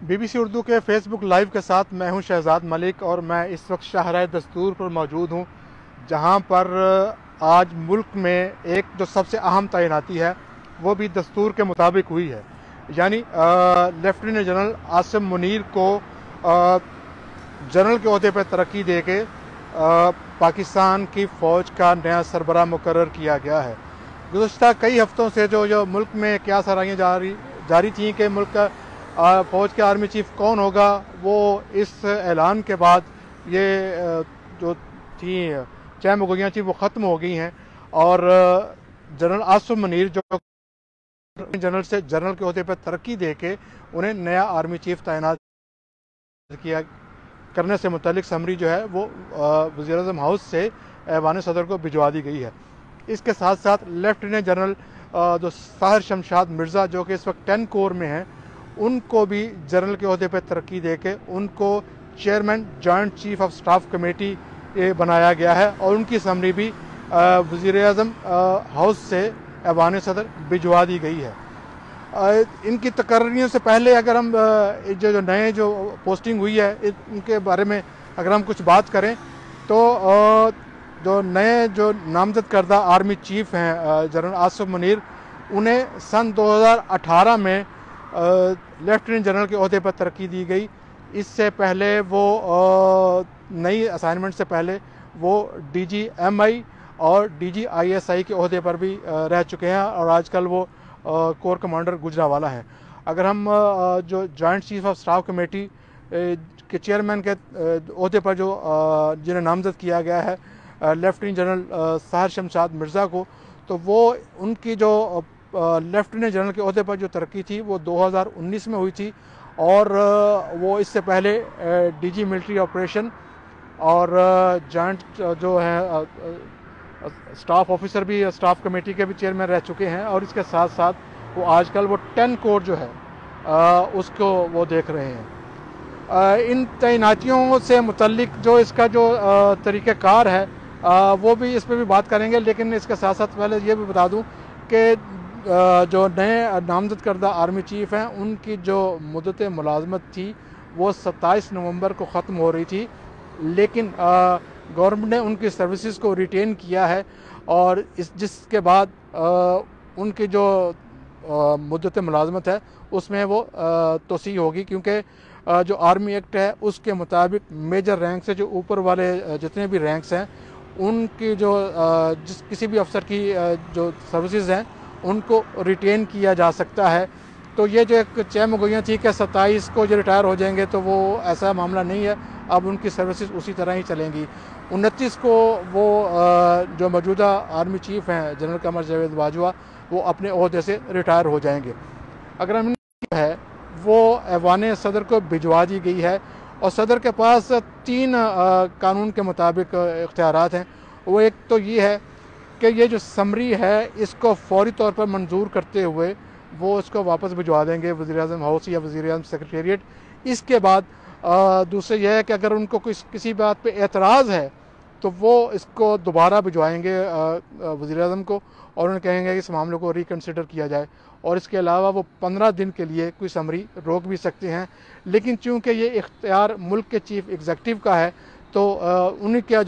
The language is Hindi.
BBC उर्दू के फेसबुक लाइव के साथ मैं हूं शहजाद मलिक और मैं इस वक्त शाहराह दस्तूर पर मौजूद हूं, जहां पर आज मुल्क में एक जो सबसे अहम तैनाती है वो भी दस्तूर के मुताबिक हुई है। यानी लेफ्टिनेंट जनरल आसिम मुनीर को जनरल के ओहदे पर तरक्की दे के पाकिस्तान की फ़ौज का नया सरबराह मुकर्रर किया गया है। गुज़श्ता कई हफ्तों से जो मुल्क में क्या सराहियाँ जारी थी कि मुल्क का फ़ौज के आर्मी चीफ कौन होगा, वो इस ऐलान के बाद ये जो थी चहमगोइयाँ थी वो ख़त्म हो गई हैं और जनरल आसिम मुनीर जो जनरल के ओहदे पर तरक्की दे के उन्हें नया आर्मी चीफ तैनात किया करने से मुतल्लिक समरी जो है वो वज़ीर-ए-आज़म हाउस से ऐवान सदर को भिजवा दी गई है। इसके साथ साथ लेफ्टिनेंट जनरल जो साहिर शमशाद मिर्ज़ा जो कि इस वक्त 10 कोर में हैं, उनको भी जनरल के ओहदे पर तरक्की दे के उनको chairman joint chief of staff committee बनाया गया है और उनकी समरी भी वज़ीर-ए-आज़म हाउस से ऐवान सदर भिजवा दी गई है। इनकी तकर्रियों से पहले अगर हम जो नए जो पोस्टिंग हुई है इनके बारे में अगर हम कुछ बात करें तो जो नए जो नामजद करदा आर्मी चीफ हैं जनरल आसिम मुनीर, उन्हें सन 2018 में लेफ्टिनेंट जनरल के ओहदे पर तरक्की दी गई। इससे पहले वो नई असाइनमेंट से पहले वो DGMI और DGISI के ओहदे पर भी रह चुके हैं और आजकल वो कोर कमांडर गुजरावाला है। अगर हम जो joint chief of staff committee के चेयरमैन के ओहदे पर जो जिन्हें नामजद किया गया है लेफ्टिनेंट जनरल साहिर शमशाद मिर्ज़ा को, तो वो उनकी जो लेफ्टिनेंट जनरल के ओहदे पर जो तरक्की थी वो 2019 में हुई थी और वो इससे पहले DG मिलिट्री ऑपरेशन और जॉइंट जो है स्टाफ ऑफिसर भी स्टाफ कमेटी के भी चेयरमैन रह चुके हैं और इसके साथ साथ वो आजकल वो 10 कोर जो है उसको वो देख रहे हैं। इन तैनातियों से मुतल्लिक जो इसका जो तरीक़ाकार है वो भी इस पर भी बात करेंगे, लेकिन इसके साथ साथ पहले ये भी बता दूं कि जो नए नामजद करदा आर्मी चीफ हैं उनकी जो मुद्दत मुलाजमत थी वो 27 नवंबर को ख़त्म हो रही थी, लेकिन गवर्नमेंट ने उनकी सर्विसेज को रिटेन किया है और जिसके बाद उनकी जो मुद्दत मुलाजमत है उसमें वो तोसी होगी, क्योंकि जो आर्मी एक्ट है उसके मुताबिक मेजर रैंक से जो ऊपर वाले जितने भी रैंक्स हैं उनकी जो किसी भी अफसर की जो सर्विसेज हैं उनको रिटेन किया जा सकता है। तो ये जो एक चहमगोइयाँ थी कि 27 को जो रिटायर हो जाएंगे, तो वो ऐसा मामला नहीं है, अब उनकी सर्विसेज उसी तरह ही चलेंगी। 29 को वो जो मौजूदा आर्मी चीफ हैं जनरल कमर जावेद बाजवा, वो अपने ओहदे से रिटायर हो जाएंगे। अगर हम है वो ऐवान सदर को भिजवा दी गई है और सदर के पास 3 कानून के मुताबिक इख्तियारात हैं। वो एक तो ये है कि ये जो समरी है इसको फौरी तौर पर मंजूर करते हुए वो इसको वापस भिजवा देंगे वज़ीर-ए-आज़म हाउस या वज़ीर-ए-आज़म सेक्रेटेरिएट। इसके बाद दूसरे यह है कि अगर उनको किसी बात पे एतराज़ है तो वो इसको दोबारा भिजवाएंगे वज़ीर-ए-आज़म को और उन्हें कहेंगे कि इस मामले को रिकन्सिडर किया जाए। और इसके अलावा वो 15 दिन के लिए कोई समरी रोक भी सकते हैं, लेकिन चूँकि ये इख्तियार मुल्क के चीफ एग्जीक्यूटिव का है तो उन्हीं का